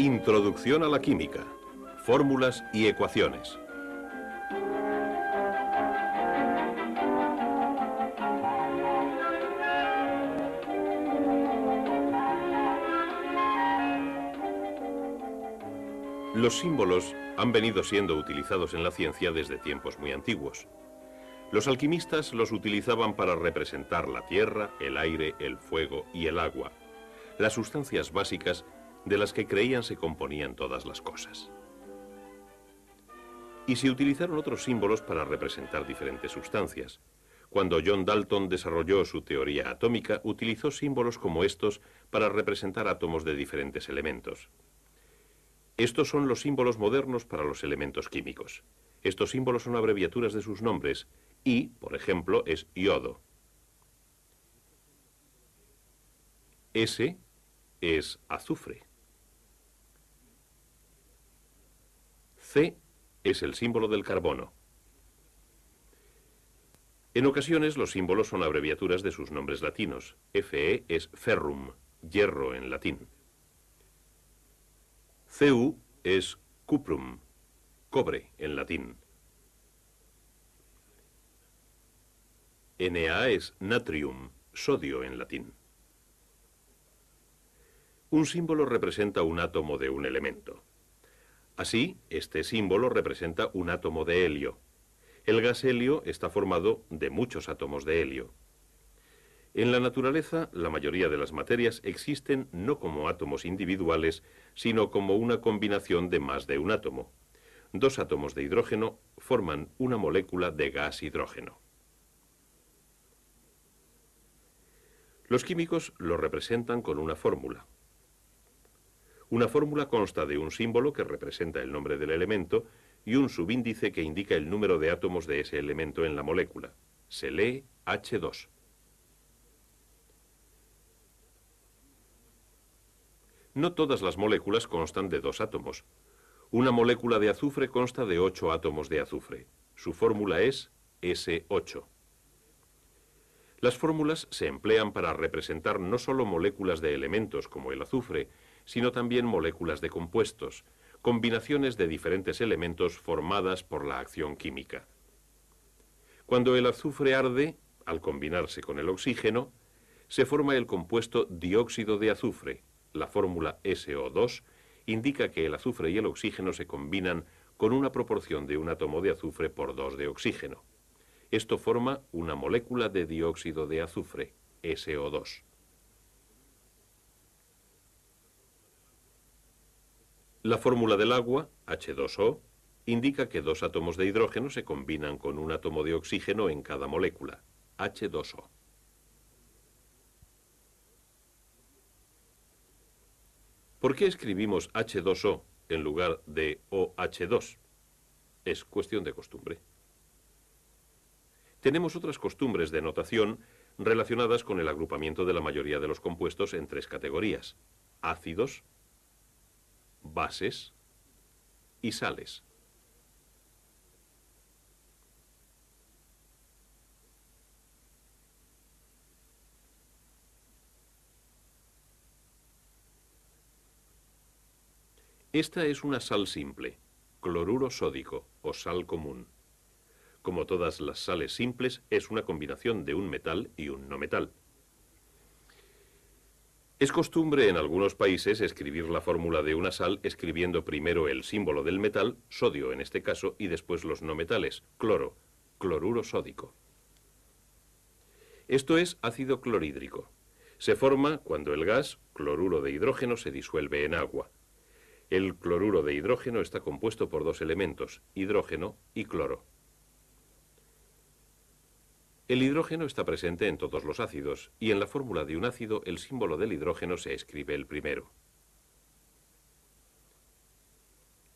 Introducción a la química, fórmulas y ecuaciones. Los símbolos han venido siendo utilizados en la ciencia desde tiempos muy antiguos. Los alquimistas los utilizaban para representar la tierra, el aire, el fuego y el agua, las sustancias básicas de las que creían se componían todas las cosas. Y se utilizaron otros símbolos para representar diferentes sustancias. Cuando John Dalton desarrolló su teoría atómica, utilizó símbolos como estos para representar átomos de diferentes elementos. Estos son los símbolos modernos para los elementos químicos. Estos símbolos son abreviaturas de sus nombres. I, por ejemplo, es iodo. S es azufre. C es el símbolo del carbono. En ocasiones los símbolos son abreviaturas de sus nombres latinos. Fe es ferrum, hierro en latín. Cu es cuprum, cobre en latín. Na es natrium, sodio en latín. Un símbolo representa un átomo de un elemento. Así, este símbolo representa un átomo de helio. El gas helio está formado de muchos átomos de helio. En la naturaleza, la mayoría de las materias existen no como átomos individuales, sino como una combinación de más de un átomo. Dos átomos de hidrógeno forman una molécula de gas hidrógeno. Los químicos lo representan con una fórmula. Una fórmula consta de un símbolo que representa el nombre del elemento y un subíndice que indica el número de átomos de ese elemento en la molécula. Se lee H2. No todas las moléculas constan de dos átomos. Una molécula de azufre consta de 8 átomos de azufre. Su fórmula es S8. Las fórmulas se emplean para representar no solo moléculas de elementos como el azufre, sino también moléculas de compuestos, combinaciones de diferentes elementos formadas por la acción química. Cuando el azufre arde, al combinarse con el oxígeno, se forma el compuesto dióxido de azufre. La fórmula SO2 indica que el azufre y el oxígeno se combinan con una proporción de un átomo de azufre por 2 de oxígeno. Esto forma una molécula de dióxido de azufre, SO2. La fórmula del agua, H2O, indica que 2 átomos de hidrógeno se combinan con un átomo de oxígeno en cada molécula, H2O. ¿Por qué escribimos H2O en lugar de OH2? Es cuestión de costumbre. Tenemos otras costumbres de notación relacionadas con el agrupamiento de la mayoría de los compuestos en 3 categorías: ácidos, bases y sales. Esta es una sal simple, cloruro sódico o sal común. Como todas las sales simples, es una combinación de un metal y un no metal. Es costumbre en algunos países escribir la fórmula de una sal escribiendo primero el símbolo del metal, sodio en este caso, y después los no metales, cloro, cloruro sódico. Esto es ácido clorhídrico. Se forma cuando el gas, cloruro de hidrógeno, se disuelve en agua. El cloruro de hidrógeno está compuesto por 2 elementos, hidrógeno y cloro. El hidrógeno está presente en todos los ácidos, y en la fórmula de un ácido el símbolo del hidrógeno se escribe el primero.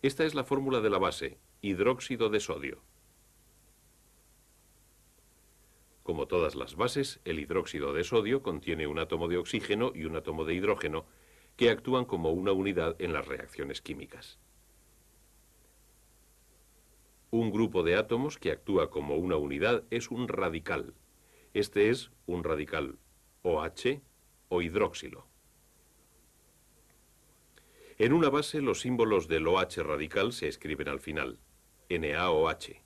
Esta es la fórmula de la base, hidróxido de sodio. Como todas las bases, el hidróxido de sodio contiene un átomo de oxígeno y un átomo de hidrógeno, que actúan como una unidad en las reacciones químicas. Un grupo de átomos que actúa como una unidad es un radical. Este es un radical OH o hidroxilo. En una base, los símbolos del OH radical se escriben al final, NaOH.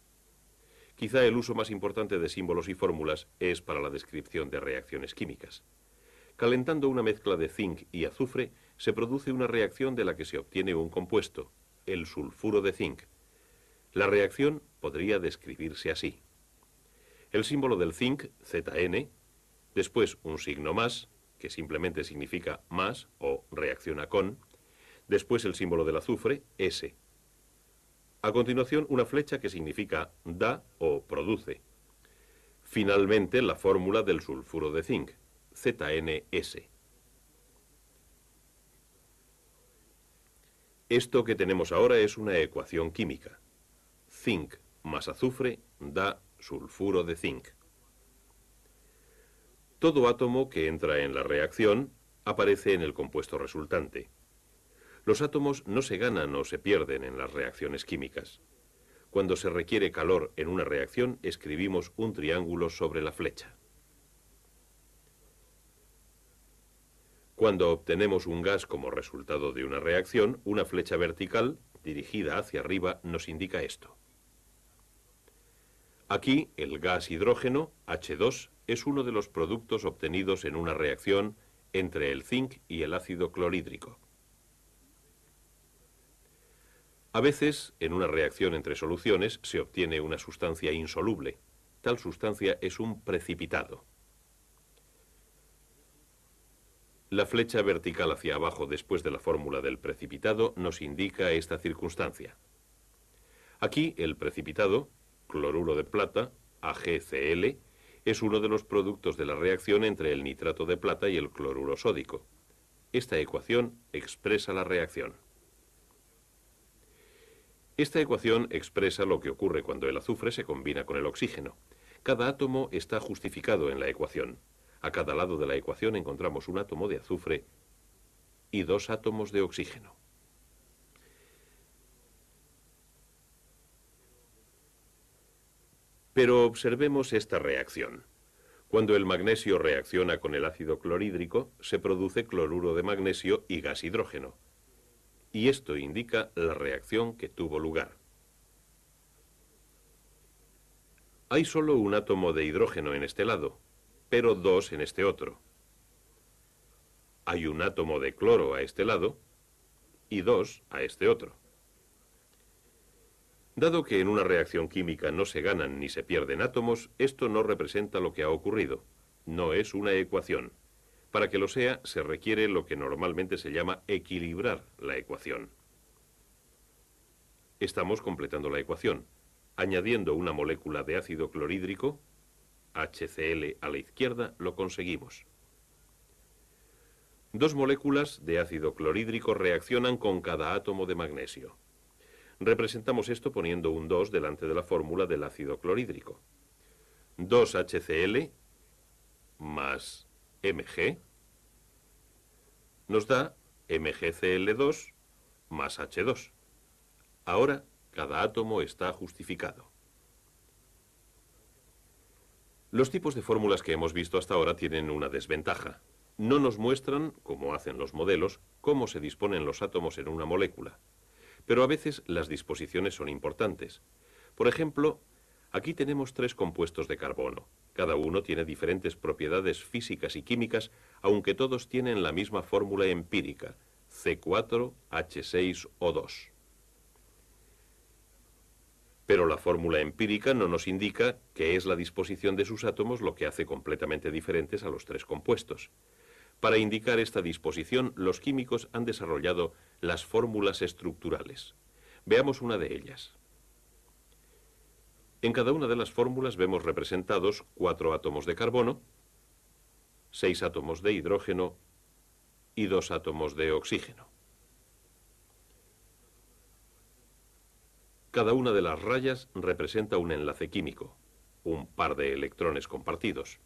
Quizá el uso más importante de símbolos y fórmulas es para la descripción de reacciones químicas. Calentando una mezcla de zinc y azufre, se produce una reacción de la que se obtiene un compuesto, el sulfuro de zinc. La reacción podría describirse así. El símbolo del zinc, Zn, después un signo más, que simplemente significa más o reacciona con, después el símbolo del azufre, S. A continuación, una flecha que significa da o produce. Finalmente, la fórmula del sulfuro de zinc, ZnS. Esto que tenemos ahora es una ecuación química. Zinc más azufre da sulfuro de zinc. Todo átomo que entra en la reacción aparece en el compuesto resultante. Los átomos no se ganan o se pierden en las reacciones químicas. Cuando se requiere calor en una reacción, escribimos un triángulo sobre la flecha. Cuando obtenemos un gas como resultado de una reacción, una flecha vertical, dirigida hacia arriba, nos indica esto. Aquí, el gas hidrógeno, H2, es uno de los productos obtenidos en una reacción entre el zinc y el ácido clorhídrico. A veces, en una reacción entre soluciones, se obtiene una sustancia insoluble. Tal sustancia es un precipitado. La flecha vertical hacia abajo después de la fórmula del precipitado nos indica esta circunstancia. Aquí, el precipitado, cloruro de plata, AgCl, es uno de los productos de la reacción entre el nitrato de plata y el cloruro sódico. Esta ecuación expresa la reacción. Esta ecuación expresa lo que ocurre cuando el azufre se combina con el oxígeno. Cada átomo está justificado en la ecuación. A cada lado de la ecuación encontramos un átomo de azufre y 2 átomos de oxígeno. Pero observemos esta reacción. Cuando el magnesio reacciona con el ácido clorhídrico, se produce cloruro de magnesio y gas hidrógeno. Y esto indica la reacción que tuvo lugar. Hay solo un átomo de hidrógeno en este lado, pero 2 en este otro. Hay un átomo de cloro a este lado y 2 a este otro. Dado que en una reacción química no se ganan ni se pierden átomos, esto no representa lo que ha ocurrido. No es una ecuación. Para que lo sea, se requiere lo que normalmente se llama equilibrar la ecuación. Estamos completando la ecuación. Añadiendo una molécula de ácido clorhídrico, HCl a la izquierda, lo conseguimos. 2 moléculas de ácido clorhídrico reaccionan con cada átomo de magnesio. Representamos esto poniendo un 2 delante de la fórmula del ácido clorhídrico. 2HCl más Mg nos da MgCl2 más H2. Ahora, cada átomo está justificado. Los tipos de fórmulas que hemos visto hasta ahora tienen una desventaja. No nos muestran, como hacen los modelos, cómo se disponen los átomos en una molécula. Pero a veces las disposiciones son importantes. Por ejemplo, aquí tenemos 3 compuestos de carbono. Cada uno tiene diferentes propiedades físicas y químicas, aunque todos tienen la misma fórmula empírica, C4H6O2. Pero la fórmula empírica no nos indica qué es la disposición de sus átomos lo que hace completamente diferentes a los 3 compuestos. Para indicar esta disposición, los químicos han desarrollado las fórmulas estructurales. Veamos una de ellas. En cada una de las fórmulas vemos representados 4 átomos de carbono, 6 átomos de hidrógeno y 2 átomos de oxígeno. Cada una de las rayas representa un enlace químico, un par de electrones compartidos.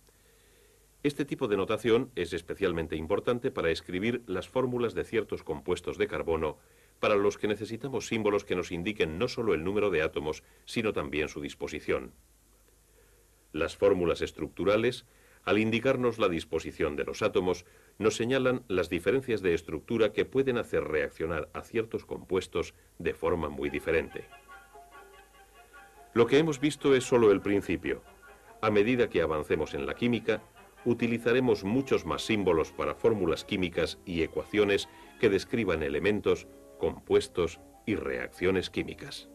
Este tipo de notación es especialmente importante para escribir las fórmulas de ciertos compuestos de carbono, para los que necesitamos símbolos que nos indiquen no solo el número de átomos, sino también su disposición. Las fórmulas estructurales Al indicarnos la disposición de los átomos, nos señalan las diferencias de estructura que pueden hacer reaccionar a ciertos compuestos de forma muy diferente. Lo que hemos visto es solo el principio. A medida que avancemos en la química, utilizaremos muchos más símbolos para fórmulas químicas y ecuaciones que describan elementos, compuestos y reacciones químicas.